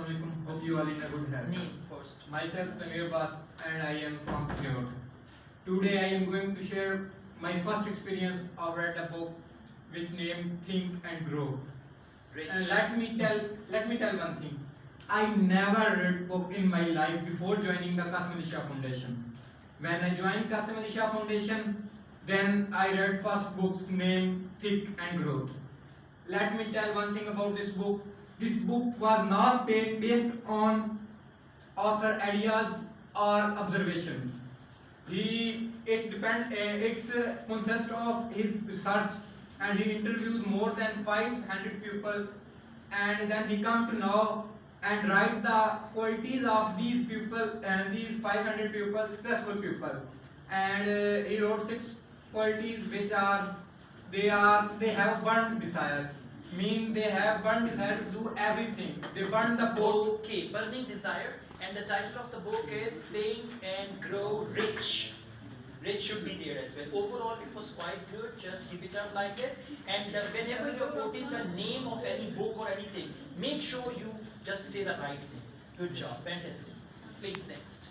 Assalamualaikum. Hope you all in a good health. Name first. Myself Tanvir Bas and I am from New York. Today I am going to share my first experience of read a book which named Think and Grow. Rich. And let me tell one thing. I never read book in my life before joining the Qasim Ali Shah Foundation. When I joined Qasim Ali Shah Foundation, then I read first books named Think and Growth. Let me tell one thing about this book. This book was not based on author ideas or observation. It's consists of his research, and he interviews more than 500 people, and then he come to know and write the qualities of these people and these 500 people, successful people, and he wrote 6 qualities which they have burnt desire. Mean they have burnt desire to do everything. They burn the boat. Okay, burning desire, and the title of the book is Think and Grow Rich. Rich should be there as well. Overall, it was quite good. Just keep it up like this. And whenever you're quoting the name of any book or anything, make sure you just say the right thing. Good job, fantastic. Please next.